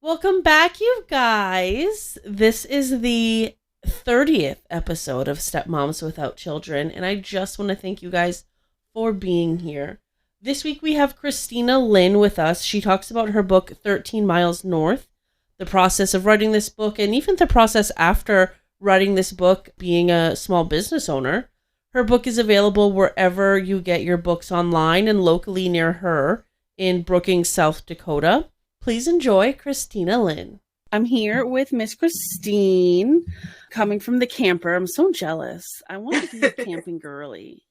Welcome back, you guys. This is the 30th episode of Stepmoms Without Children, and I just want to thank you guys for being here. This week we have Christina Lynne with us. She talks about her book, 13 Miles North, the process of writing this book, and even the process after writing this book, being a small business owner. Her book is available wherever you get your books online and locally near her in Brookings, South Dakota. Please enjoy Christina Lynne. I'm here with Miss Christine, coming from the camper. I'm so jealous. I want to be a camping girly.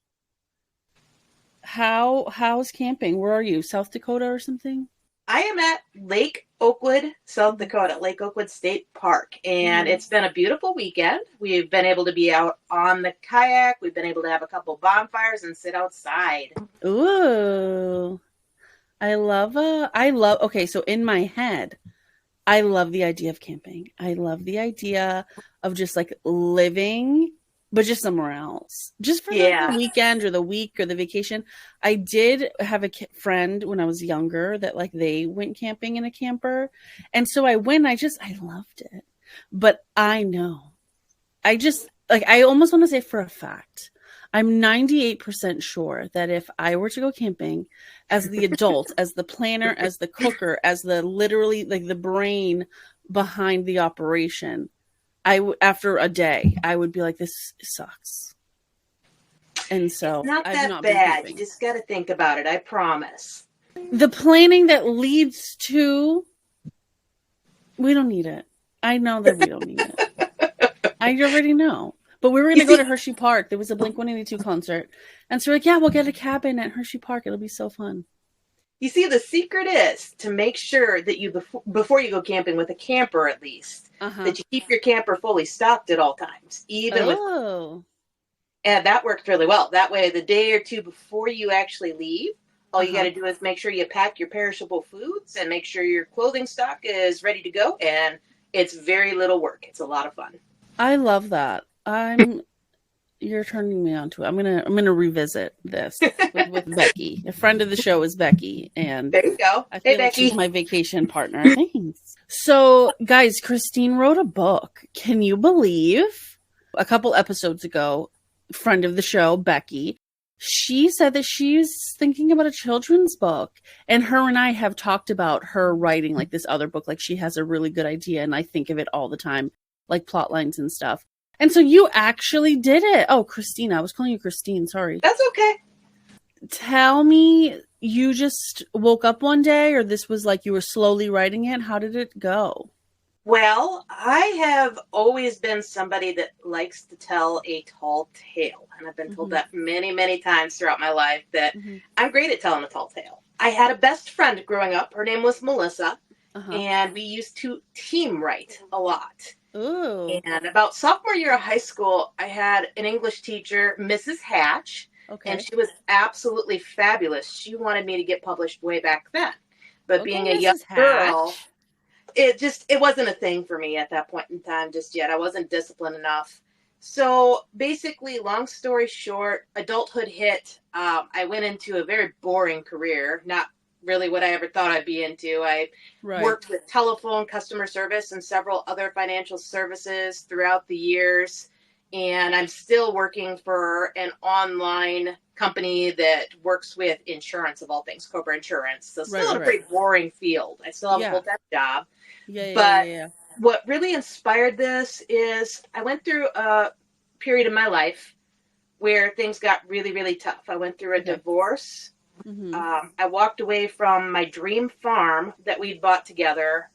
How's camping? Where are you? South Dakota or something? I am at Lake Oakwood, South Dakota, Lake Oakwood State Park, and It's been a beautiful weekend. We've been able to be out on the kayak. We've been able to have a couple bonfires and sit outside. Ooh. Okay, so in my head, I love the idea of camping. I love the idea of just like living, but just somewhere else. Just for like the weekend or the week or the vacation. I did have a friend when I was younger that like they went camping in a camper. And so I went, I loved it. But I know, I almost want to say for a fact, I'm 98% sure that if I were to go camping as the adult, as the planner, as the cooker, as the literally like the brain behind the operation, after a day, I would be like, this sucks. And so it's not that bad. You just got to think about it. I promise. The planning that leads to, we don't need it. I know that we don't need it. I already know. But we were going to go to Hershey Park. There was a Blink-182 concert. And so we're like, yeah, we'll get a cabin at Hershey Park. It'll be so fun. You see, the secret is to make sure that you, before you go camping with a camper at least, that you keep your camper fully stocked at all times. And that worked really well. That way, the day or two before you actually leave, all you got to do is make sure you pack your perishable foods and make sure your clothing stock is ready to go. And it's very little work. It's a lot of fun. I love that. You're turning me on to it. I'm gonna revisit this with Becky. A friend of the show is Becky, and there you go. I feel like she's my vacation partner. Thanks. So, guys, Christine wrote a book. Can you believe? A couple episodes ago, friend of the show, Becky, she said that she's thinking about a children's book, and her and I have talked about her writing like this other book. Like she has a really good idea, and I think of it all the time, like plot lines and stuff. And so you actually did it. Oh, Christina. I was calling you Christine. Sorry. That's okay. Tell me, you just woke up one day, or this was like you were slowly writing it? How did it go? Well, I have always been somebody that likes to tell a tall tale. And I've been told that many, many times throughout my life that I'm great at telling a tall tale. I had a best friend growing up. Her name was Melissa. And we used to team write a lot. Ooh. And about sophomore year of high school, I had an English teacher, Mrs. Hatch, and she was absolutely fabulous. She wanted me to get published way back then. But being a young girl, it wasn't a thing for me at that point in time just yet. I wasn't disciplined enough. So basically, long story short, adulthood hit. I went into a very boring career, not really what I ever thought I'd be into. I worked with telephone customer service and several other financial services throughout the years. And I'm still working for an online company that works with insurance of all things, corporate insurance. So still in a pretty boring field. I still have a full-time job. But what really inspired this is I went through a period in my life where things got really, really tough. I went through a divorce. I walked away from my dream farm that we'd bought together.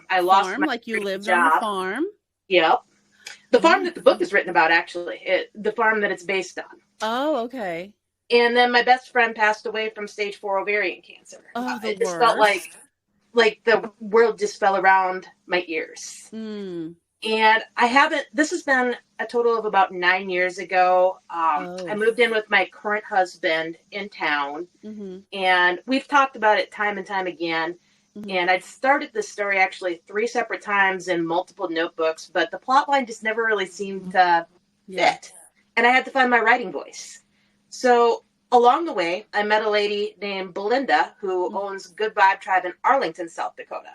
I lost my like you lived on a farm. Yep. The farm that the book is written about, actually, the farm that it's based on. Oh, okay. And then my best friend passed away from stage 4 ovarian cancer. Oh, it just felt like the world just fell around my ears. And this has been a total of about 9 years ago. I moved in with my current husband in town, and we've talked about it time and time again. And I'd started this story actually 3 separate times in multiple notebooks, but the plot line just never really seemed to fit. And I had to find my writing voice. So along the way, I met a lady named Belinda who owns Good Vibe Tribe in Arlington, South Dakota.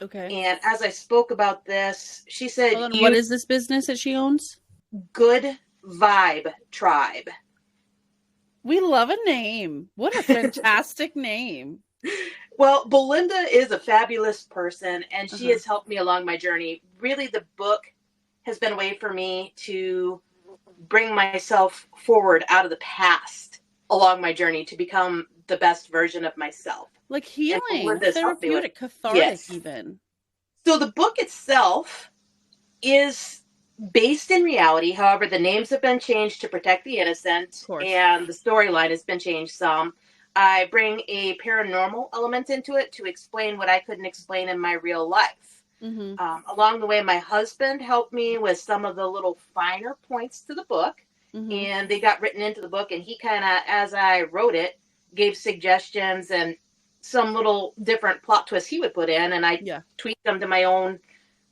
Okay. And as I spoke about this, she said, what is this business that she owns? Good Vibe Tribe. We love a name. What a fantastic name. Well, Belinda is a fabulous person, and she has helped me along my journey. Really, the book has been a way for me to bring myself forward out of the past along my journey to become the best version of myself. Like healing, therapeutic, cathartic even. So the book itself is based in reality. However, the names have been changed to protect the innocent, and the storyline has been changed some. I bring a paranormal element into it to explain what I couldn't explain in my real life. Along the way, my husband helped me with some of the little finer points to the book, and they got written into the book, and he kind of, as I wrote it, gave suggestions and some little different plot twists he would put in, and I tweaked them to my own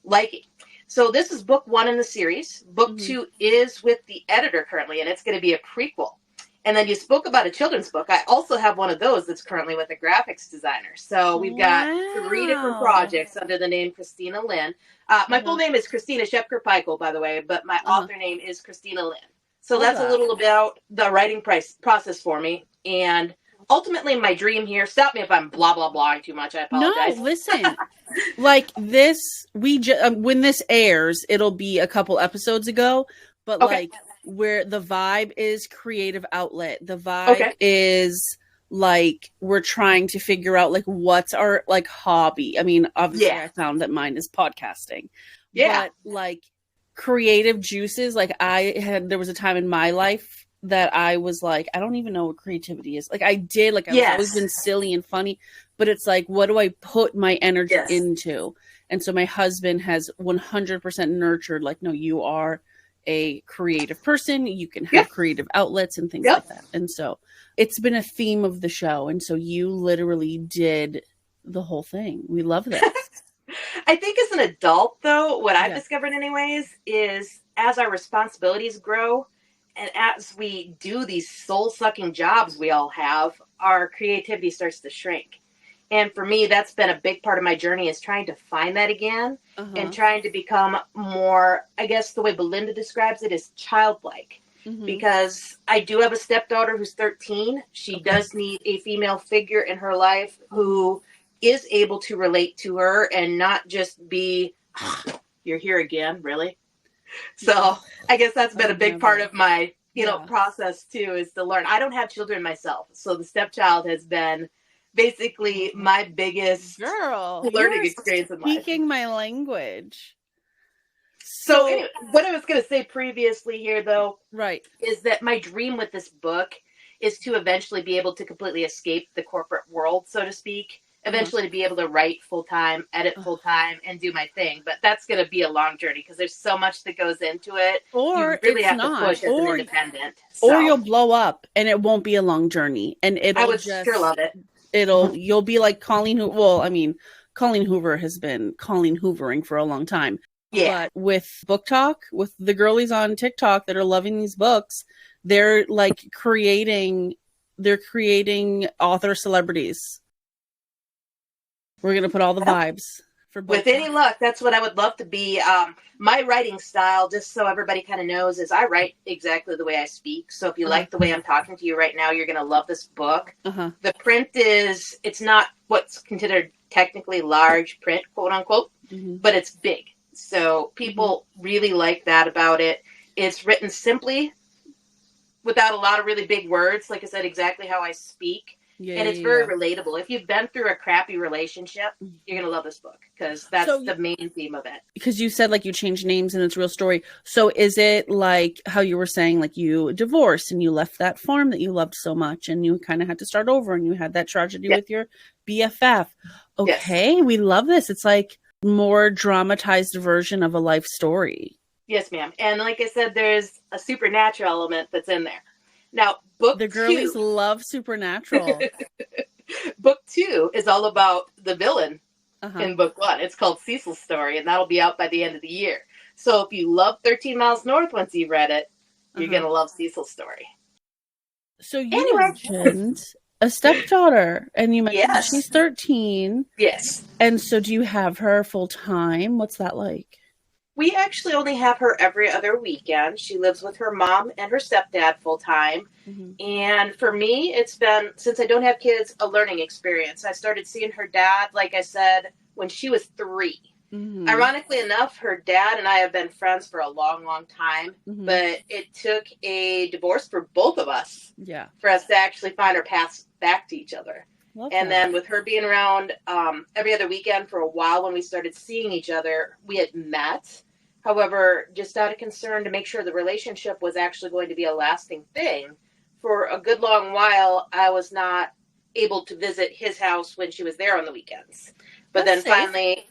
liking. So this is book 1 in the series. Book 2 is with the editor currently, and it's going to be a prequel. And then you spoke about a children's book. I also have one of those that's currently with a graphics designer. So we've got 3 different projects under the name Christina Lynne. My full name is Christina Shepker-Peichel, by the way, but my author name is Christina Lynne. So that's a little about the writing process for me. And ultimately, my dream here, stop me if I'm blah, blah, blahing too much. I apologize. No, listen. Like this, when this airs, it'll be a couple episodes ago, but like where the vibe is creative outlet. The vibe is like we're trying to figure out like what's our like hobby. I mean, obviously I found that mine is podcasting. But like creative juices, like there was a time in my life that I was like, I don't even know what creativity is. Like I've always been silly and funny, but it's like, what do I put my energy into? And so my husband has 100% nurtured, like, no, you are a creative person. You can have creative outlets and things like that. And so it's been a theme of the show. And so you literally did the whole thing. We love this. I think as an adult, though, what I've discovered anyways is as our responsibilities grow, and as we do these soul-sucking jobs we all have, our creativity starts to shrink. And for me, that's been a big part of my journey is trying to find that again and trying to become more, I guess the way Belinda describes it is childlike. Because I do have a stepdaughter who's 13. She does need a female figure in her life who is able to relate to her and not just be, you're here again, really? So I guess that's been a big part of my, process too, is to learn. I don't have children myself. So the stepchild has been basically my biggest learning experience in life. Speaking my language. So anyway, what I was going to say previously here, though, is that my dream with this book is to eventually be able to completely escape the corporate world, so to speak. Eventually to be able to write full-time, edit full-time, and do my thing. But that's going to be a long journey because there's so much that goes into it. Or you really have to push as an independent. Or you'll blow up and it won't be a long journey. And I would sure love it. You'll be like Colleen Colleen Hoover has been Colleen Hoovering for a long time. But with Book Talk, with the girlies on TikTok that are loving these books, they're like creating author celebrities. We're going to put all the vibes for book. With any luck, that's what I would love to be. My writing style, just so everybody kind of knows, is I write exactly the way I speak. So if you like the way I'm talking to you right now, you're going to love this book. The print it's not what's considered technically large print, quote unquote, but it's big. So people really like that about it. It's written simply without a lot of really big words. Like I said, exactly how I speak. And it's very relatable. If you've been through a crappy relationship, you're going to love this book because that's the main theme of it. Because you said like you changed names and it's a real story. So is it like how you were saying, like you divorced and you left that farm that you loved so much and you kind of had to start over and you had that tragedy with your BFF? Okay, we love this. It's like more dramatized version of a life story. Yes, ma'am. And like I said, there's a supernatural element that's in there. Now, the girlies love supernatural. Book 2 is all about the villain in book 1. It's called Cecil's Story, and that'll be out by the end of the year. So if you love 13 Miles North once you've read it, you're going to love Cecil's Story. So you mentioned a stepdaughter, and you mentioned that Yes. she's 13. Yes. And so do you have her full time? What's that like? We actually only have her every other weekend. She lives with her mom and her stepdad full time. Mm-hmm. And for me, it's been, since I don't have kids, a learning experience. I started seeing her dad, like I said, when she was 3. Mm-hmm. Ironically enough, her dad and I have been friends for a long, long time, Mm-hmm. but it took a divorce for both of us for us to actually find our paths back to each other. Love and that. Then with her being around every other weekend for a while, when we started seeing each other, we had met. However, just out of concern to make sure the relationship was actually going to be a lasting thing, for a good long while, I was not able to visit his house when she was there on the weekends. But That's then finally,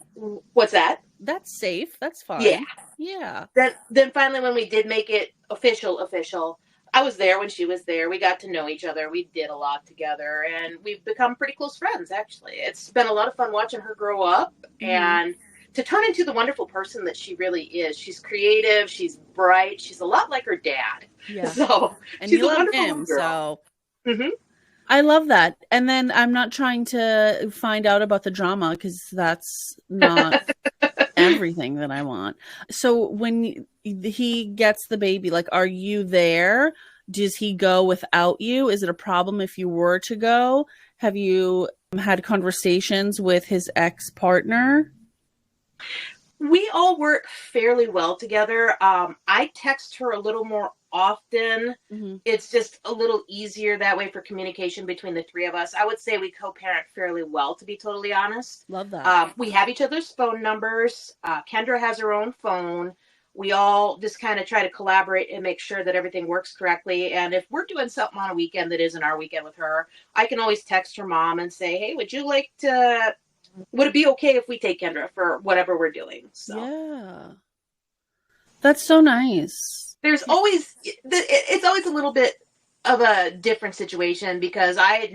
what's that? That's safe. That's fine. Yeah. Then finally, when we did make it official, I was there when she was there. We got to know each other. We did a lot together, and we've become pretty close friends, actually. It's been a lot of fun watching her grow up and to turn into the wonderful person that she really is. She's creative. She's bright. She's a lot like her dad. Yeah. So and she's you a love wonderful him, girl. so. Mm-hmm. I love that. And then I'm not trying to find out about the drama, because that's not everything that I want. So when he gets the baby, like, are you there? Does he go without you? Is it a problem if you were to go? Have you had conversations with his ex-partner? We all work fairly well together. I text her a little more often. Mm-hmm. It's just a little easier that way for communication between the three of us. I would say we co-parent fairly well, to be totally honest. Love that. We have each other's phone numbers. Kendra has her own phone. We all just kind of try to collaborate and make sure that everything works correctly. And if we're doing something on a weekend that isn't our weekend with her, I can always text her mom and say, hey, would it be okay if we take Kendra for whatever we're doing? So. Yeah. That's so nice. It's always a little bit of a different situation, because I'd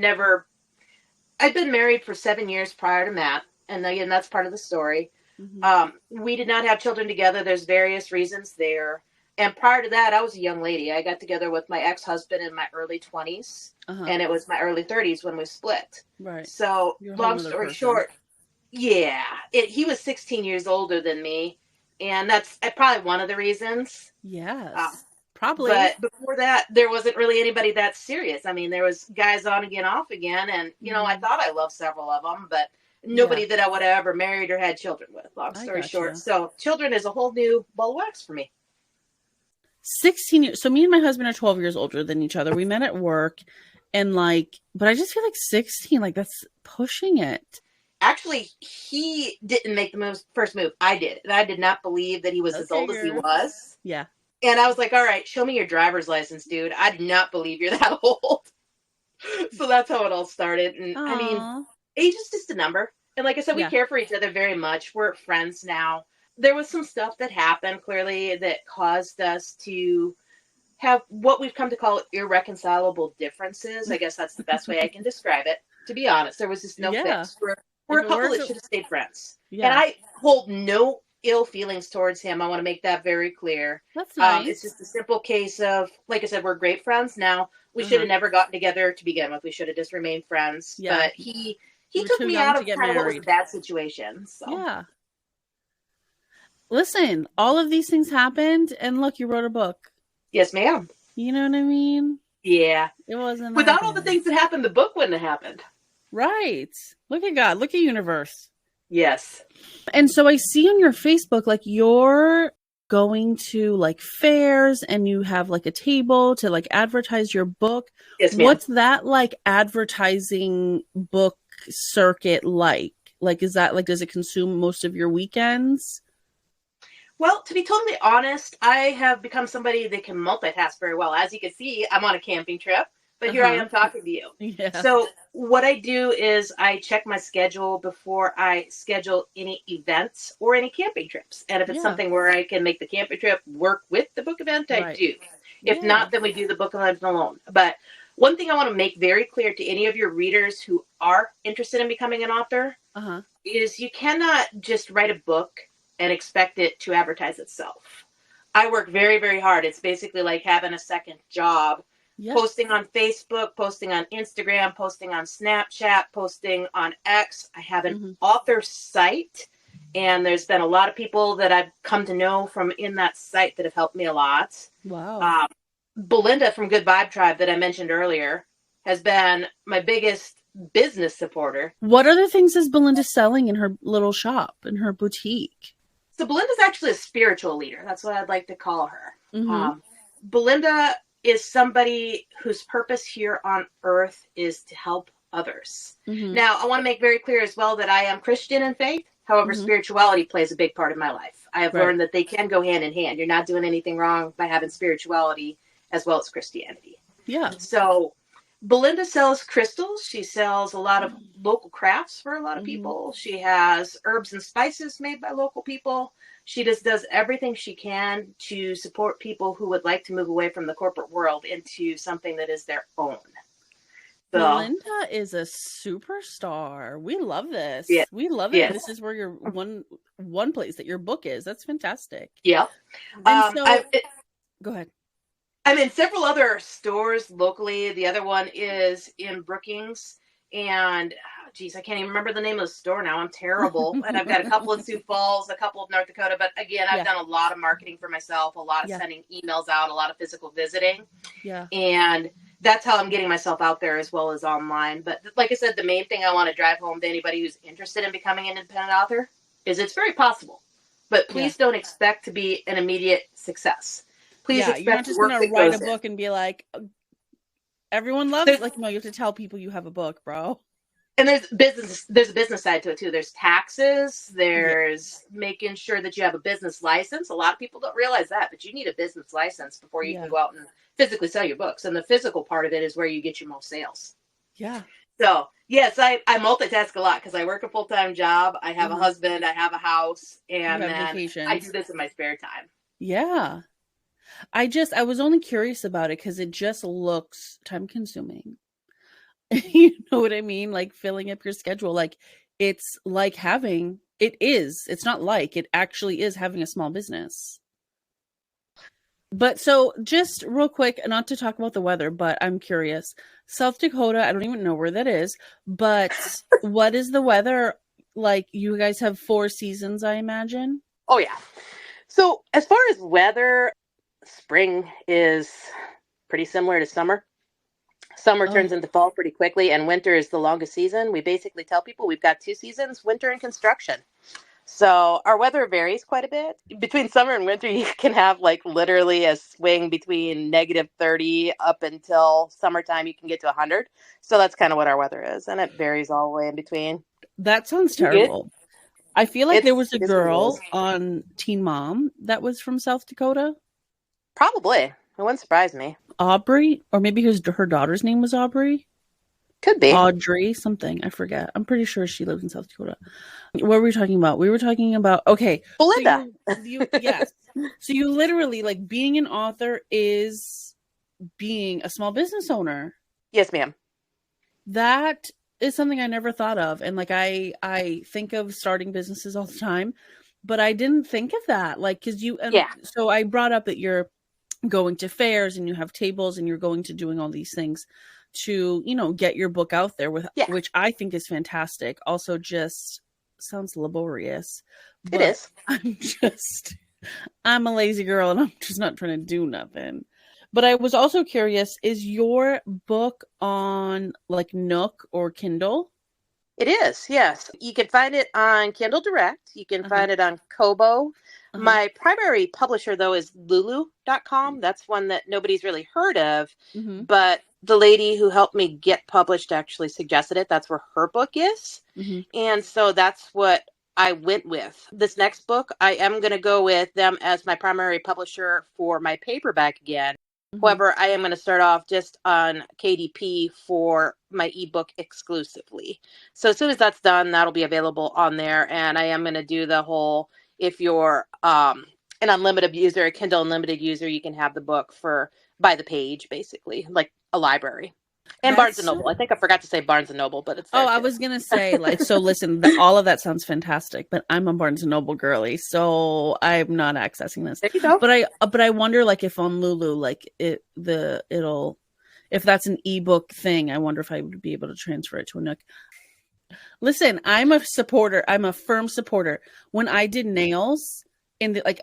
been married for 7 years prior to Matt. And again, that's part of the story. Mm-hmm. We did not have children together. There's various reasons there. And prior to that, I was a young lady. I got together with my ex-husband in my early 20s. And it was my early 30s when we split. Right. So long story short, he was 16 years older than me. And that's probably one of the reasons. Yes, probably. But before that, there wasn't really anybody that serious. I mean, there was guys on again, off again. And, I thought I loved several of them, but nobody that I would have ever married or had children with, long story short. So children is a whole new ball of wax for me. 16 years. So me and my husband are 12 years older than each other. We met at work, and but I just feel like 16, that's pushing it. Actually, he didn't make the first move. I did. And I did not believe that he was as old as he was. Yeah. And I was like, all right, show me your driver's license, dude. I do not believe you're that old. So that's how it all started. And I mean, age is just a number. And like I said, we care for each other very much. We're friends now. There was some stuff that happened, clearly, that caused us to have what we've come to call irreconcilable differences. I guess that's the best way I can describe it. To be honest, there was just no fix. We're a couple that should have stayed friends. Yeah. And I hold no ill feelings towards him. I want to make that very clear. That's nice. It's just a simple case of, like I said, we're great friends now. We should have never gotten together to begin with. We should have just remained friends. Yeah. But he took me out of kind of what was a bad situation. So. Yeah. Listen, all of these things happened, and look, you wrote a book. Yes, ma'am. You know what I mean? Yeah. It wasn't. Without all the things that happened, the book wouldn't have happened. Right. Look at God. Look at universe. Yes. And so I see on your Facebook, you're going to fairs, and you have a table to advertise your book. Yes, ma'am. What's that advertising book circuit like? Is that does it consume most of your weekends? Well, to be totally honest, I have become somebody that can multitask very well. As you can see, I'm on a camping trip. But here I am talking to you. Yeah. So what I do is I check my schedule before I schedule any events or any camping trips. And if it's something where I can make the camping trip work with the book event, I do. If not, then we do the book event alone. But one thing I want to make very clear to any of your readers who are interested in becoming an author is you cannot just write a book and expect it to advertise itself. I work very, very hard. It's basically like having a second job. posting on Facebook, posting on Instagram, posting on Snapchat, posting on X. I have an author site, and there's been a lot of people that I've come to know from in that site that have helped me a lot. Wow. Belinda from Good Vibe Tribe that I mentioned earlier has been my biggest business supporter. What other things is Belinda selling in her little shop, in her boutique? So Belinda's actually a spiritual leader. That's what I'd like to call her. Belinda is somebody whose purpose here on earth is to help others. Now, I want to make very clear as well that I am Christian in faith. However, spirituality plays a big part of my life. I have learned that they can go hand in hand. You're not doing anything wrong by having spirituality as well as Christianity. Yeah. So Belinda sells crystals. She sells a lot of local crafts for a lot of people. She has herbs and spices made by local people. She just does everything she can to support people who would like to move away from the corporate world into something that is their own. So, Belinda is a superstar. We love this. Yeah. We love it. Yeah. This is where your one place that your book is. That's fantastic. Yeah. And go ahead. I'm in several other stores locally. The other one is in Brookings. And, geez, I can't even remember the name of the store now. I'm terrible. And I've got a couple in Sioux Falls, a couple of North Dakota. But, again, I've done a lot of marketing for myself, a lot of sending emails out, a lot of physical visiting. Yeah. And that's how I'm getting myself out there as well as online. But, like I said, the main thing I want to drive home to anybody who's interested in becoming an independent author is it's very possible. But please don't expect to be an immediate success. Please expect you're not just going to write a book and be like, everyone loves it. Like, no, you have to tell people you have a book, bro. And there's a business side to it too. There's taxes. There's making sure that you have a business license. A lot of people don't realize that, but you need a business license before you can go out and physically sell your books. And the physical part of it is where you get your most sales. Yeah. So yes, I multitask a lot because I work a full-time job. I have a husband. I have a house, and then I do this in my spare time. Yeah. I was only curious about it because it just looks time consuming. You know what I mean? Like filling up your schedule. Like it's not like it actually is having a small business. But so just real quick, not to talk about the weather, but I'm curious. South Dakota, I don't even know where that is, but what is the weather like? You guys have 4 seasons, I imagine. Oh yeah. So as far as weather, spring is pretty similar to summer. Summer turns into fall pretty quickly, and winter is the longest season. We basically tell people we've got 2 seasons, winter and construction. So our weather varies quite a bit. Between summer and winter, you can have like literally a swing between -30 up until summertime. You can get to 100. So that's kind of what our weather is, and it varies all the way in between. That sounds terrible. I feel like there was a girl on Teen Mom that was from South Dakota. Probably. It wouldn't surprise me. Aubrey, or maybe her daughter's name was Aubrey. Could be. Audrey something. I forget. I'm pretty sure she lives in South Dakota. What were we talking about? We were talking about, Belinda. Yes. So you literally, like, being an author is being a small business owner. Yes, ma'am. That is something I never thought of. And like, I think of starting businesses all the time, but I didn't think of that. Like, cause so I brought up that you're going to fairs and you have tables and you're going to doing all these things to, get your book out there which I think is fantastic. Also just sounds laborious. It is. I'm a lazy girl and I'm just not trying to do nothing. But I was also curious, is your book on like Nook or Kindle? It is, yes. You can find it on Kindle Direct. You can find it on Kobo. My primary publisher, though, is Lulu.com. That's one that nobody's really heard of. But the lady who helped me get published actually suggested it. That's where her book is. And so that's what I went with. This next book, I am going to go with them as my primary publisher for my paperback again. However, I am going to start off just on KDP for my ebook exclusively. So as soon as that's done, that'll be available on there. And I am going to do the whole, if you're an unlimited user, a Kindle Unlimited user, you can have the book by the page, basically, like a library. And Barnes & Noble. I think I forgot to say Barnes & Noble, but it's there too. I was going to say, like, so listen, all of that sounds fantastic, but I'm a Barnes & Noble girly, so I'm not accessing this. There you go. But I wonder, like, if on Lulu, like, it'll, if that's an ebook thing, I wonder if I would be able to transfer it to a Nook. Listen, I'm a supporter. I'm a firm supporter. When I did nails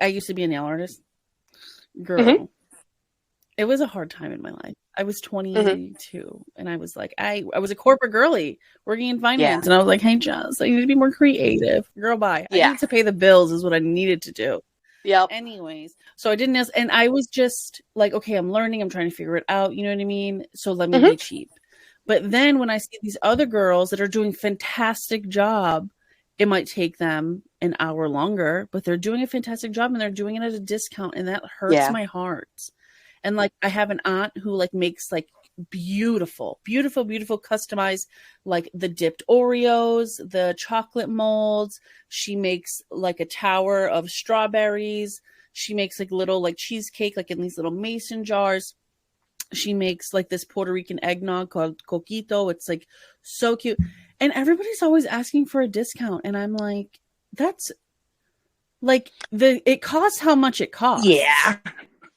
I used to be a nail artist. Girl, it was a hard time in my life. I was 22 and I was like, I was a corporate girly working in finance. And I was like, hey, Jess, I need to be more creative. Girl, bye. I need to pay the bills is what I needed to do. Yep. Anyways, so I did nails and I was just like, okay, I'm learning. I'm trying to figure it out. You know what I mean? So let me be cheap. But then when I see these other girls that are doing fantastic job, it might take them an hour longer, but they're doing a fantastic job and they're doing it at a discount. And that hurts my heart. And like, I have an aunt who like makes like beautiful customized, like the dipped Oreos, the chocolate molds. She makes like a tower of strawberries. She makes like little like cheesecake, like in these little mason jars. She makes like this Puerto Rican eggnog called coquito. It's like so cute. And everybody's always asking for a discount. And I'm like, that's like it costs how much it costs. Yeah.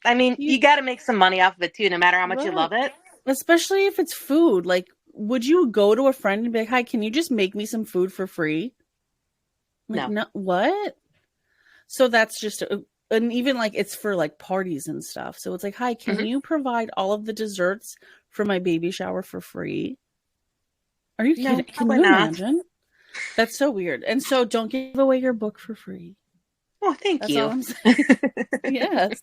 I mean, you got to make some money off of it too, no matter how much you love it. Especially if it's food. Like, would you go to a friend and be like, hi, can you just make me some food for free? Like, no. What? So that's just, and even like it's for like parties and stuff. So it's like, hi, can you provide all of the desserts for my baby shower for free? Are you kidding? Can you imagine? That's so weird. And so don't give away your book for free. Oh, thank you. All I'm saying. Yes.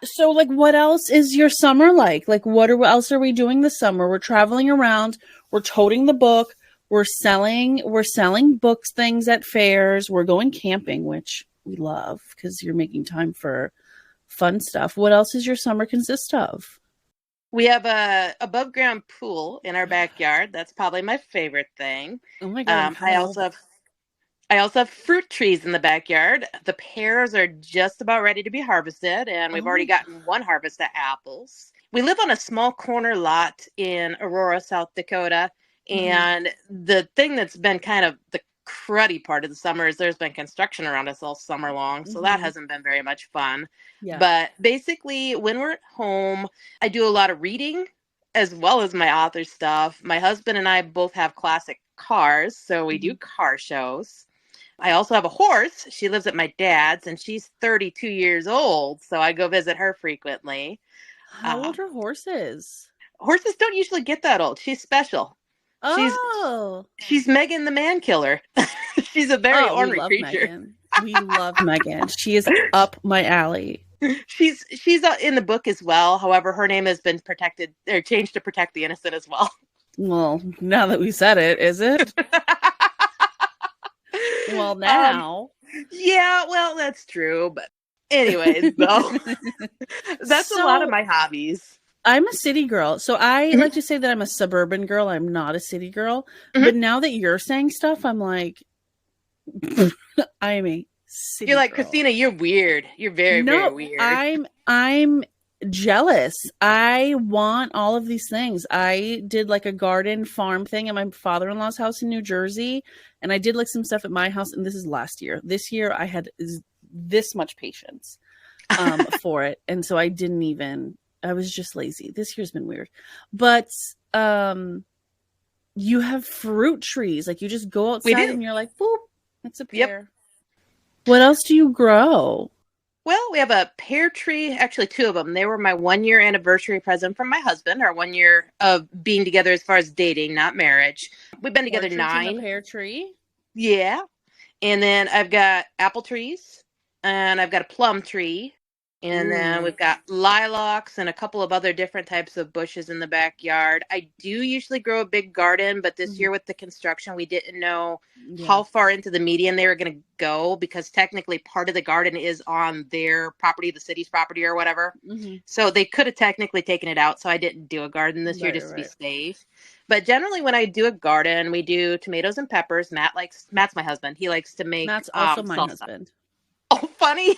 So, like, what else is your summer like? Like, what else are we doing this summer? We're traveling around. We're toting the book. We're selling books, things at fairs. We're going camping, which we love because you're making time for fun stuff. What else does your summer consist of? We have a above ground pool in our backyard. That's probably my favorite thing. Oh my God. I also have fruit trees in the backyard. The pears are just about ready to be harvested, and we've already gotten one harvest of apples. We live on a small corner lot in Aurora, South Dakota, and the thing that's been kind of the cruddy part of the summer is there's been construction around us all summer long, so that hasn't been very much fun. Yeah. But basically, when we're at home, I do a lot of reading as well as my author stuff. My husband and I both have classic cars, so we do car shows. I also have a horse. She lives at my dad's, and she's 32 years old, so I go visit her frequently. How old are horses? Horses don't usually get that old. She's special. Oh. She's Megan the Man Killer. She's a very ornery creature. Megan. We love Megan. She is up my alley. She's in the book as well. However, her name has been protected or changed to protect the innocent as well. Well, now that we said it, is it? Well, now. Yeah, well, that's true. But anyways, though, that's a lot of my hobbies. I'm a city girl. So I like to say that I'm a suburban girl. I'm not a city girl. But now that you're saying stuff, I'm like, I am a city You're like, girl. Christina, you're weird. You're very weird. I'm jealous. I want all of these things. I did like a garden farm thing at my father-in-law's house in New Jersey. And I did like some stuff at my house. And this is last year. This year I had this much patience for it. And so I was just lazy. This year's been weird. But you have fruit trees. Like you just go outside and you're like, boop, it's a pear. Yep. What else do you grow? Well, we have a pear tree, actually two of them. They were my 1-year anniversary present from my husband, our 1 year of being together as far as dating, not marriage. We've been together 9. A pear tree? Yeah. And then I've got apple trees, and I've got a plum tree. And then we've got lilacs and a couple of other different types of bushes in the backyard. I do usually grow a big garden, but this year with the construction, we didn't know how far into the median they were going to go because technically part of the garden is on their property, the city's property or whatever. So they could have technically taken it out. So I didn't do a garden this year just to be safe. But generally when I do a garden, we do tomatoes and peppers. Matt's my husband. He likes to make Matt's also my salsa. husband. Oh, funny.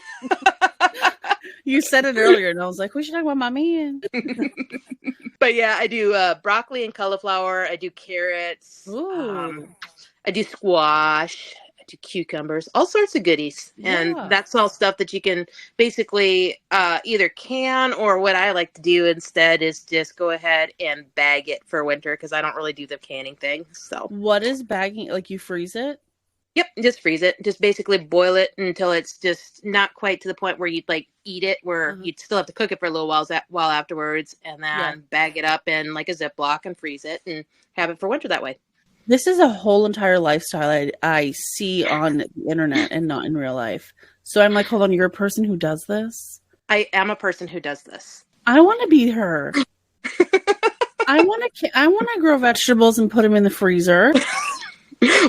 You said it earlier, and I was like, we should talk about mommy. But yeah, I do broccoli and cauliflower. I do carrots. Ooh. I do squash. do cucumbers, all sorts of goodies. Yeah. And that's all stuff that you can basically either can, or what I like to do instead is just go ahead and bag it for winter, because I don't really do the canning thing. So what is bagging? Like you freeze it? Yep, just freeze it. Just basically boil it until it's just not quite to the point where you'd like eat it, where you'd still have to cook it for a little while afterwards, and then bag it up in like a Ziploc and freeze it and have it for winter that way. This is a whole entire lifestyle I see on the internet and not in real life. So I'm like, hold on, you're a person who does this? I am a person who does this. I want to be her. I want to grow vegetables and put them in the freezer.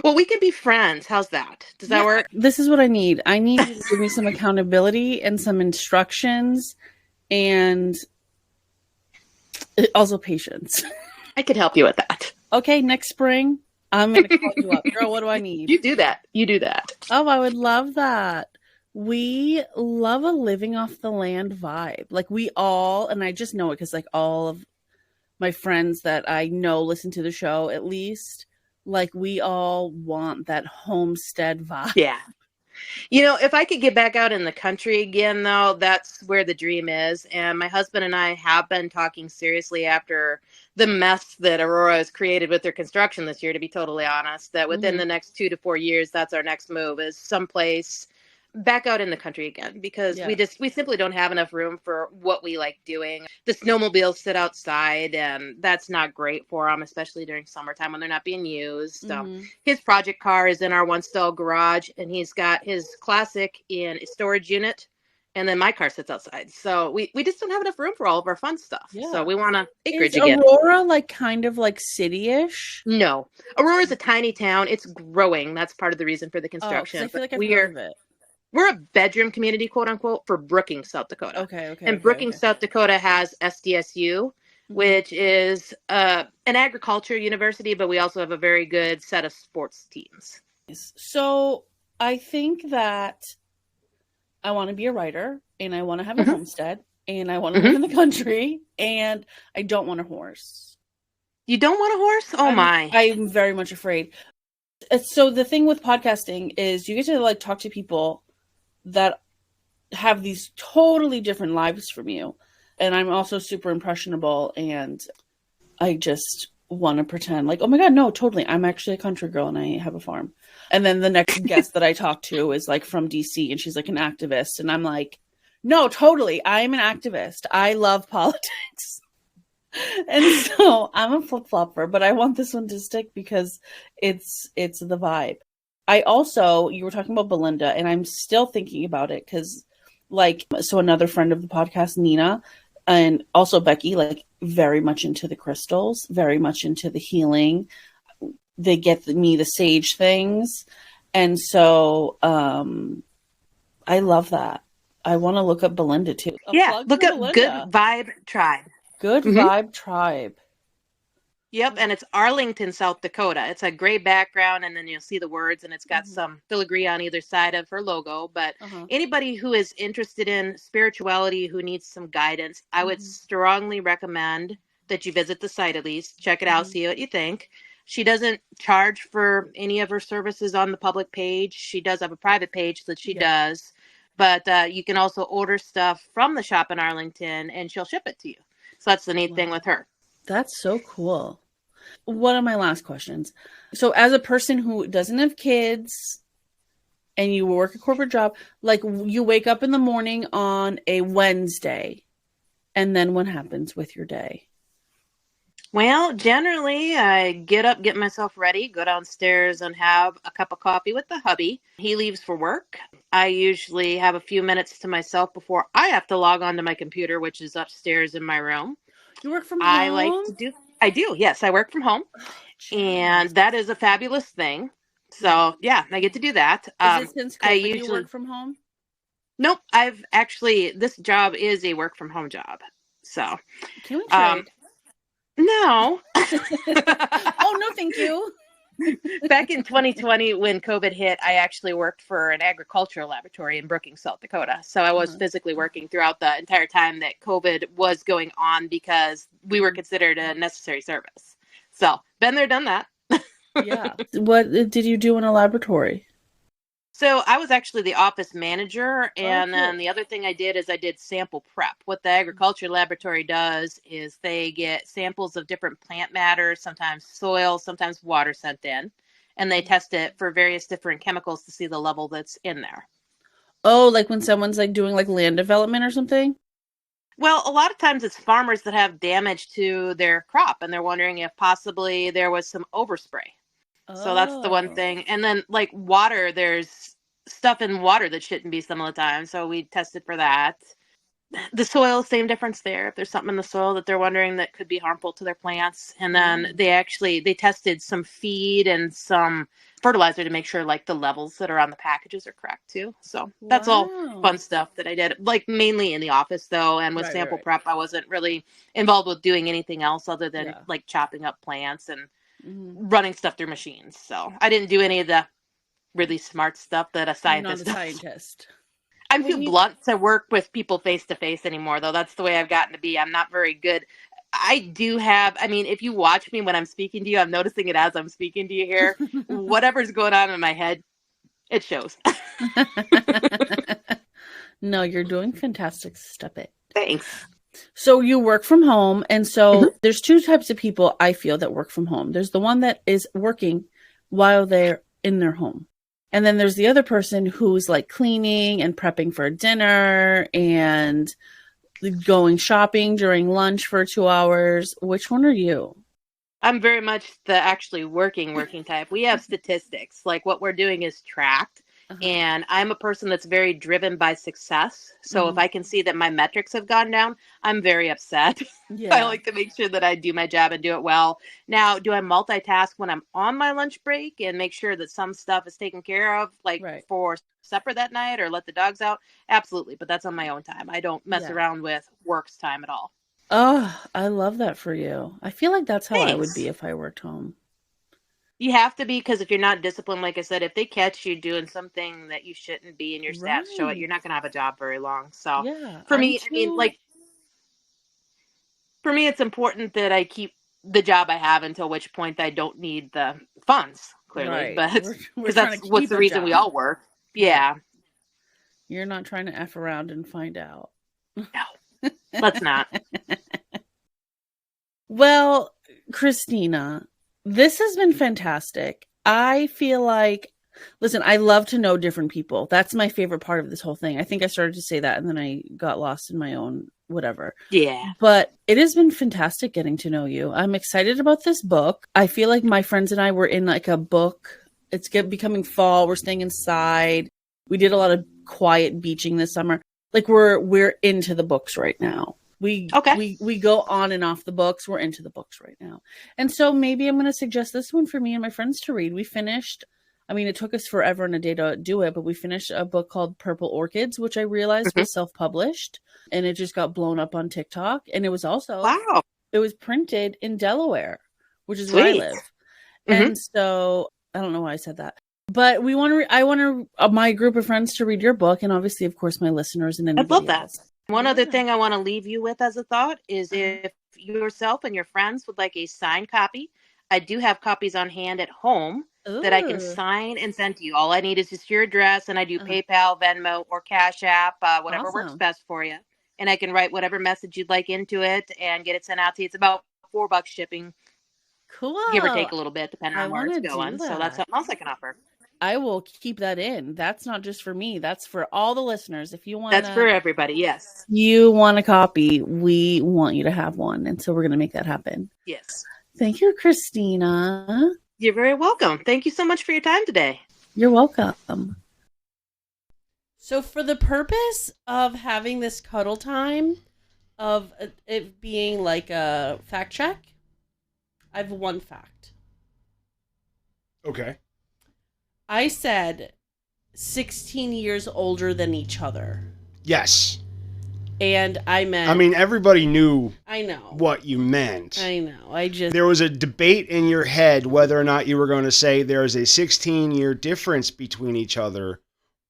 Well, we could be friends. How's that? Does that work? This is what I need. I need you to give me some accountability and some instructions, and also patience. I could help you with that. Okay, next spring, I'm going to call you up. Girl, what do I need? You do that. You do that. Oh, I would love that. We love a living off the land vibe. Like we all, and I just know it because like all of my friends that I know listen to the show at least, like we all want that homestead vibe. Yeah. You know, if I could get back out in the country again, though, that's where the dream is. And my husband and I have been talking seriously after the mess that Aurora has created with their construction this year, to be totally honest, that within the next 2 to 4 years, that's our next move, is someplace back out in the country again, because we simply don't have enough room for what we like doing. The snowmobiles sit outside, and that's not great for them, especially during summertime when they're not being used. His project car is in our one stall garage, and he's got his classic in a storage unit, and then my car sits outside. So we just don't have enough room for all of our fun stuff. So we want to acreage again. Is Aurora like kind of like city-ish? No, Aurora is a tiny town. It's growing. That's part of the reason for the construction. I feel like I've heard of it. We're a bedroom community, quote unquote, for Brookings, South Dakota. Okay. And Brookings, South Dakota has SDSU, which is an agriculture university, but we also have a very good set of sports teams. So I think that I want to be a writer, and I want to have a homestead, and I want to live in the country, and I don't want a horse. You don't want a horse? Oh, my. I'm very much afraid. So the thing with podcasting is you get to like talk to people that have these totally different lives from you. And I'm also super impressionable, and I just want to pretend like, oh my God, no, totally. I'm actually a country girl and I have a farm. And then the next guest that I talk to is like from DC, and she's like an activist. And I'm like, no, totally. I'm an activist. I love politics. And so I'm a flip-flopper, but I want this one to stick because it's the vibe. I also, you were talking about Belinda, and I'm still thinking about it because, like, so another friend of the podcast, Nina, and also Becky, like, very much into the crystals, very much into the healing. They get me the sage things. And so I love that. I want to look up Belinda, too. Look up Belinda. Good Vibe Tribe. Good Vibe Tribe. Yep, and it's Arlington, South Dakota. It's a gray background, and then you'll see the words, and it's got some filigree on either side of her logo. But anybody who is interested in spirituality, who needs some guidance, I would strongly recommend that you visit the site at least. Check it out, see what you think. She doesn't charge for any of her services on the public page. She does have a private page that she does. But you can also order stuff from the shop in Arlington, and she'll ship it to you. So that's the neat thing with her. That's so cool. One of my last questions. So as a person who doesn't have kids and you work a corporate job, like you wake up in the morning on a Wednesday, and then what happens with your day? Well, generally I get up, get myself ready, go downstairs and have a cup of coffee with the hubby. He leaves for work. I usually have a few minutes to myself before I have to log on to my computer, which is upstairs in my room. You work from home? I do. Yes, I work from home. And that is a fabulous thing. So, yeah, I get to do that. Is it since COVID you work from home? Nope. This job is a work from home job. So. Can we trade? No. Oh, no, thank you. Back in 2020, when COVID hit, I actually worked for an agricultural laboratory in Brookings, South Dakota. So I was physically working throughout the entire time that COVID was going on, because we were considered a necessary service. So been there, done that. Yeah. What did you do in a laboratory? So I was actually the office manager, and then the other thing I did is I did sample prep. What the agriculture laboratory does is they get samples of different plant matter, sometimes soil, sometimes water sent in, and they test it for various different chemicals to see the level that's in there. Oh, like when someone's like doing like land development or something? Well, a lot of times it's farmers that have damage to their crop, and they're wondering if possibly there was some overspray. So that's the one thing. And then like water, there's stuff in water that shouldn't be some of the time. So we tested for that. The soil, same difference there. If there's something in the soil that they're wondering that could be harmful to their plants. And then they tested some feed and some fertilizer to make sure like the levels that are on the packages are correct too. So that's all fun stuff that I did, like mainly in the office though. And with sample prep, I wasn't really involved with doing anything else other than like chopping up plants and running stuff through machines. So I didn't do any of the really smart stuff that a scientist does. I'm too blunt to work with people face to face anymore, though. That's the way I've gotten to be. I'm not very good. I do have, I mean, if you watch me when I'm speaking to you, I'm noticing it as I'm speaking to you here. Whatever's going on in my head, it shows. No, you're doing fantastic. Step it. Thanks. So you work from home. And so there's two types of people I feel that work from home. There's the one that is working while they're in their home. And then there's the other person who's like cleaning and prepping for dinner and going shopping during lunch for 2 hours. Which one are you? I'm very much the actually working type. We have statistics. Like what we're doing is tracked. And I'm a person that's very driven by success. So if I can see that my metrics have gone down, I'm very upset. I like to make sure that I do my job and do it well. Now, do I multitask when I'm on my lunch break and make sure that some stuff is taken care of, like for supper that night or let the dogs out? Absolutely. But that's on my own time. I don't mess around with work's time at all. Oh, I love that for you. I feel like that's how I would be if I worked home. You have to be, because if you're not disciplined, like I said, if they catch you doing something that you shouldn't be and your stats show it, you're not going to have a job very long. So for me, I mean, like, for me, it's important that I keep the job I have until which point I don't need the funds, clearly. But because that's what's the reason we all work. Yeah. You're not trying to F around and find out. No, let's not. Well, Christina, this has been fantastic. I feel like, listen, I love to know different people. That's my favorite part of this whole thing. I think I started to say that and then I got lost in my own whatever. Yeah. But it has been fantastic getting to know you. I'm excited about this book. I feel like my friends and I were in like a book. It's becoming fall. We're staying inside. We did a lot of quiet beaching this summer. Like we're into the books right now. We go on and off the books. We're into the books right now. And so maybe I'm going to suggest this one for me and my friends to read. We finished, I mean, it took us forever and a day to do it, but we finished a book called Purple Orchids, which I realized was self-published, and it just got blown up on TikTok. And it was also, it was printed in Delaware, which is where I live. And so I don't know why I said that. But we want to, I want my group of friends to read your book, and obviously, of course, my listeners and anybody I love that. else. One other thing I want to leave you with as a thought is if yourself and your friends would like a signed copy, I do have copies on hand at home that I can sign and send to you. All I need is just your address, and I do PayPal, Venmo, or Cash App, whatever works best for you. And I can write whatever message you'd like into it and get it sent out to you. It's about $4 shipping. Cool. Give or take a little bit, depending on where it's going. So that's something else I can offer. I will keep that in. That's not just for me. That's for all the listeners. If you want, that's for everybody. Yes. You want a copy? We want you to have one, and so we're going to make that happen. Yes. Thank you, Christina. You're very welcome. Thank you so much for your time today. You're welcome. So, for the purpose of having this cuddle time, of it being like a fact check, I have one fact. Okay. I said 16 years older than each other. Yes. And I meant... I mean, everybody knew what you meant. I know. There was a debate in your head whether or not you were going to say there's a 16-year difference between each other,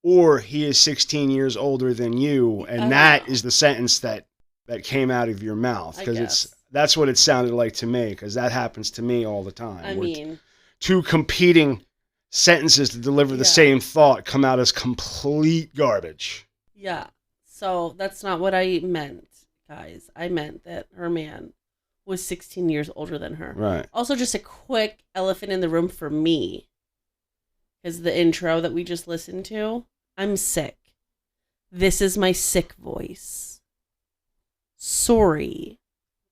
or he is 16 years older than you, and that is the sentence that came out of your mouth. Because that's what it sounded like to me, because that happens to me all the time. I mean... Two competing sentences to deliver the same thought come out as complete garbage. Yeah. So that's not what I meant, guys. I meant that her man was 16 years older than her. Right. Also, just a quick elephant in the room for me is the intro that we just listened to. I'm sick. This is my sick voice. Sorry.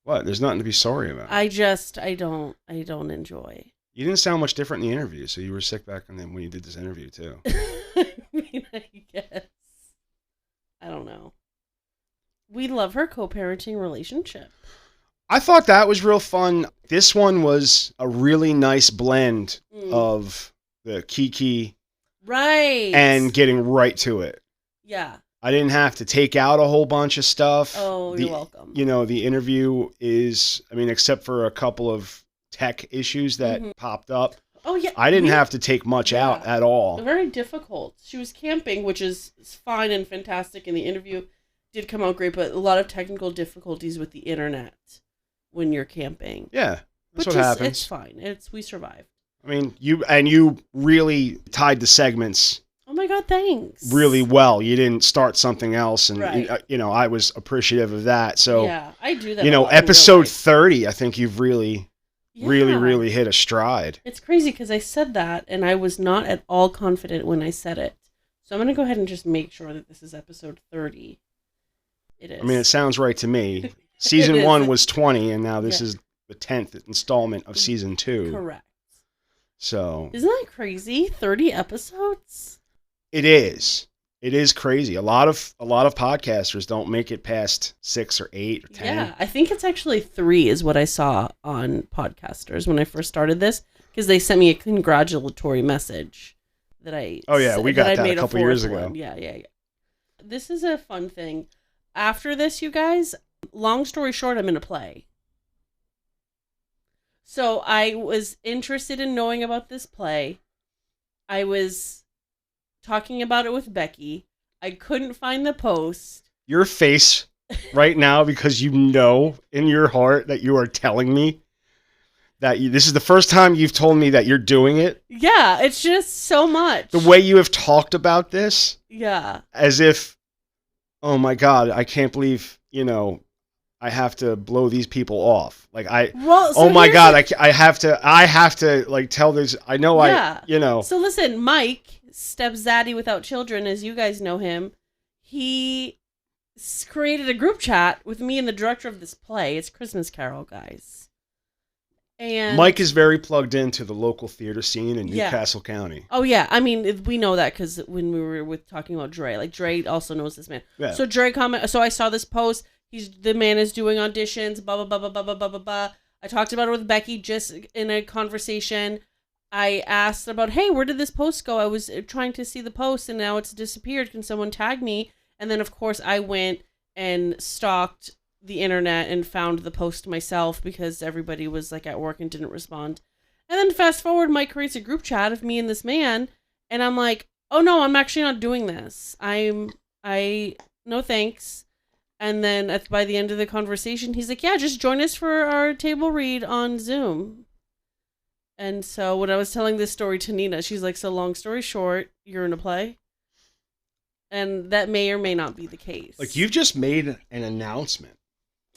What? There's nothing to be sorry about. I don't enjoy. You didn't sound much different in the interview, so you were sick back when you did this interview too. I mean, I guess. I don't know. We love her co-parenting relationship. I thought that was real fun. This one was a really nice blend of the Kiki, right, and getting right to it. Yeah. I didn't have to take out a whole bunch of stuff. Oh, you're welcome. You know, the interview is, I mean, except for a couple of tech issues that popped up. Oh, yeah. I didn't have to take much out at all. Very difficult. She was camping, which is fine and fantastic, and the interview did come out great, but a lot of technical difficulties with the internet when you're camping. Yeah, that's what happens. It's fine. We survived. I mean, you really tied the segments. Oh my God, thanks. Really well. You didn't start something else, and right. You know, I was appreciative of that. So yeah, I do that. You know, episode 30, I think you've really hit a stride. It's crazy because I said that, and I was not at all confident when I said it. So I'm going to go ahead and just make sure that this is episode 30. It is. I mean, it sounds right to me. Season 1 was 20, and now this is the 10th installment of season 2. Correct. So isn't that crazy? 30 episodes? It is. It is crazy. A lot of podcasters don't make it past 6 or 8 or 10. Yeah, I think it's actually 3 is what I saw on Podcasters when I first started this, because they sent me a congratulatory message that I. Oh yeah, we got that a couple years ago. Yeah. This is a fun thing. After this, you guys, long story short, I'm going to play. So I was interested in knowing about this play. I was talking about it with Becky. I couldn't find the post. Your face right now, because you know in your heart that you are telling me that this is the first time you've told me that you're doing it. Yeah, it's just so much. The way you have talked about this. Yeah. As if, oh my God, I can't believe, you know, I have to blow these people off. Like oh my God, I have to like tell this. I know you know. So listen, Mike, stepzaddy without children, as you guys know him, he created a group chat with me and the director of this play. It's Christmas Carol, guys. And Mike is very plugged into the local theater scene in Newcastle County. Oh yeah, I mean we know that because when we were talking about Dre, like Dre also knows this man. Yeah. So Dre so I saw this post. The man is doing auditions. Blah blah blah blah blah blah blah blah. I talked about it with Becky just in a conversation. I asked about, hey, where did this post go? I was trying to see the post and now it's disappeared. Can someone tag me? And then of course I went and stalked the internet and found the post myself because everybody was like at work and didn't respond. And then fast forward, Mike creates a group chat of me and this man, and I'm like, oh no, I'm actually not doing this. No thanks. And then by the end of the conversation, he's like, yeah, just join us for our table read on Zoom. And so when I was telling this story to Nina, she's like, so long story short, you're in a play? And that may or may not be the case. Like, you've just made an announcement.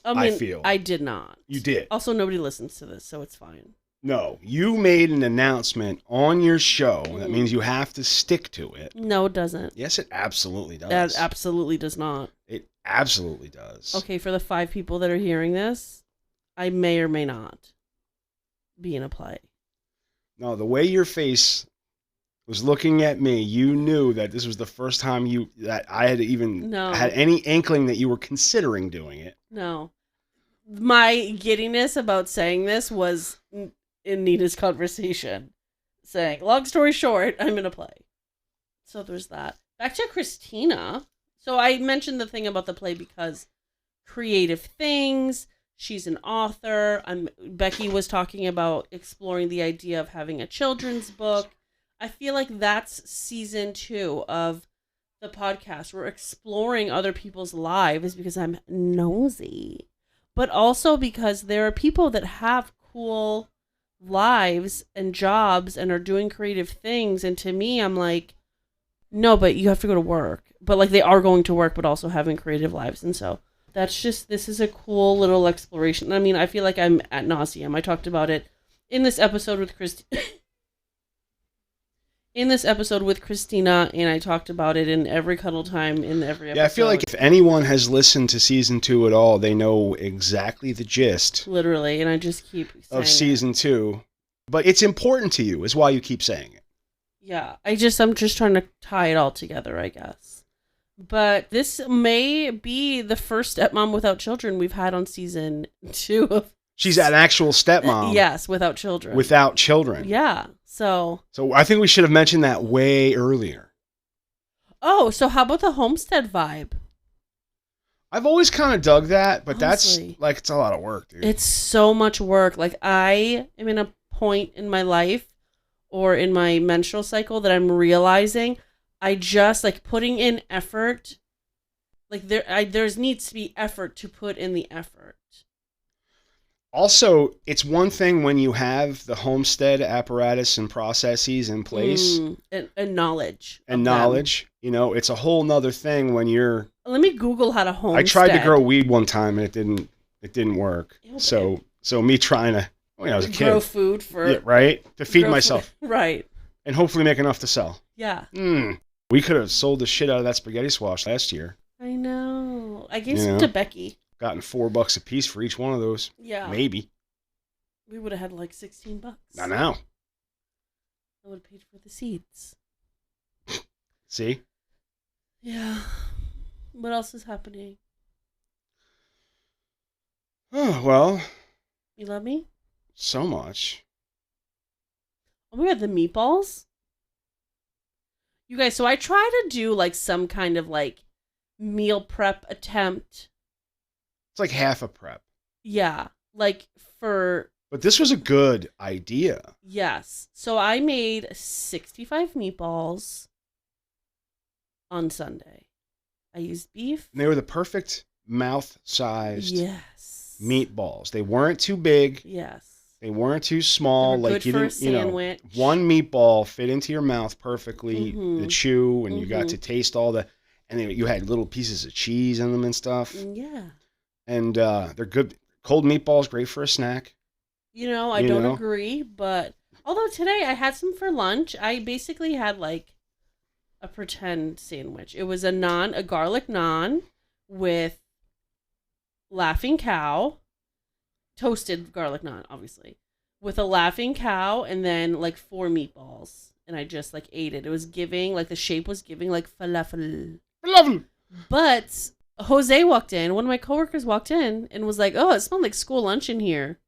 I feel. I did not. You did. Also, nobody listens to this, so it's fine. No, you made an announcement on your show. That means you have to stick to it. No, it doesn't. Yes, it absolutely does. That absolutely does not. It absolutely does. Okay, for the 5 people that are hearing this, I may or may not be in a play. No, the way your face was looking at me, you knew that this was the first time that I had even had any inkling that you were considering doing it. No. My giddiness about saying this was in Nina's conversation, saying, long story short, I'm in a play. So there's that. Back to Christina. So I mentioned the thing about the play because creative things. She's an author. Becky was talking about exploring the idea of having a children's book. I feel like that's season 2 of the podcast. We're exploring other people's lives because I'm nosy, but also because there are people that have cool lives and jobs and are doing creative things. And to me, I'm like, no, but you have to go to work. But like they are going to work, but also having creative lives. And so that's just, this is a cool little exploration. I mean, I feel like I'm at nauseum. I talked about it in this episode with Christina, and I talked about it in every cuddle time in every episode. Yeah, I feel like if anyone has listened to season 2 at all, they know exactly the gist. Literally, and I just keep saying of season 2. But it's important to you, is why you keep saying it. Yeah, I'm just trying to tie it all together, I guess. But this may be the first stepmom without children we've had on season 2 of. She's an actual stepmom. Yes, without children. Without children. Yeah. So I think we should have mentioned that way earlier. Oh, so how about the homestead vibe? I've always kind of dug that, but Honestly, that's like, it's a lot of work, dude. It's so much work. Like I am in a point in my life or in my menstrual cycle that I'm realizing I just like putting in effort. Like there's needs to be effort to put in the effort. Also, it's one thing when you have the homestead apparatus and processes in place. And knowledge. And knowledge. You know, it's a whole nother thing when you're... Let me Google how to homestead. I tried to grow weed one time and it didn't work. Okay. So me trying to, when I was a kid. Grow food for... Yeah, right? To feed myself. Right. And hopefully make enough to sell. Yeah. We could have sold the shit out of that spaghetti squash last year. I know. I gave some to Becky. Gotten $4 a piece for each one of those. Yeah. Maybe. We would have had like $16. Not now. I would have paid for the seeds. See? Yeah. What else is happening? Oh, well. You love me? So much. Oh my god, the meatballs? You guys, so I try to do like some kind of like meal prep attempt. It's like half a prep. Yeah. Like for... But this was a good idea. Yes. So I made 65 meatballs on Sunday. I used beef. And they were the perfect mouth-sized meatballs. They weren't too big. Yes. They weren't too small. They were like good you for didn't, a sandwich. One meatball fit into your mouth perfectly, the chew, and you got to taste all the, and you had little pieces of cheese in them and stuff. Yeah. And they're good. Cold meatballs, great for a snack. You know, I don't agree, but although today I had some for lunch, I basically had like a pretend sandwich. It was a garlic naan with Laughing Cow, toasted garlic naan, obviously, with a Laughing Cow, and then like 4 meatballs. And I just like ate it. It was giving, like the shape was giving like falafel. Falafel! But Jose walked in, one of my coworkers walked in and was like, oh, it smelled like school lunch in here.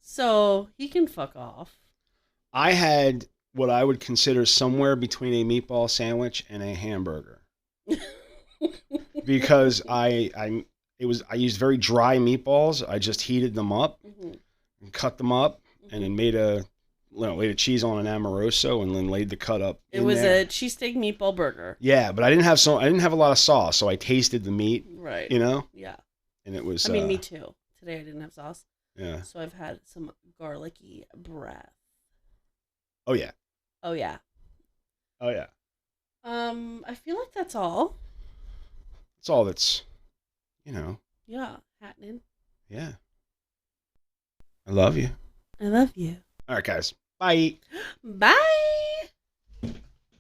So he can fuck off. I had what I would consider somewhere between a meatball sandwich and a hamburger. Because I used very dry meatballs. I just heated them up and cut them up and then laid a cheese on an Amoroso and then laid the cut up. It was a cheesesteak meatball burger. Yeah, but I didn't have a lot of sauce, so I tasted the meat. Right. You know? Yeah. And it was I mean, me too. Today I didn't have sauce. Yeah. So I've had some garlicky breath. Oh yeah. Oh yeah. Oh yeah. I feel like that's all. That's all that's, Yeah, happening. Yeah. I love you. I love you. All right, guys. Bye. Bye.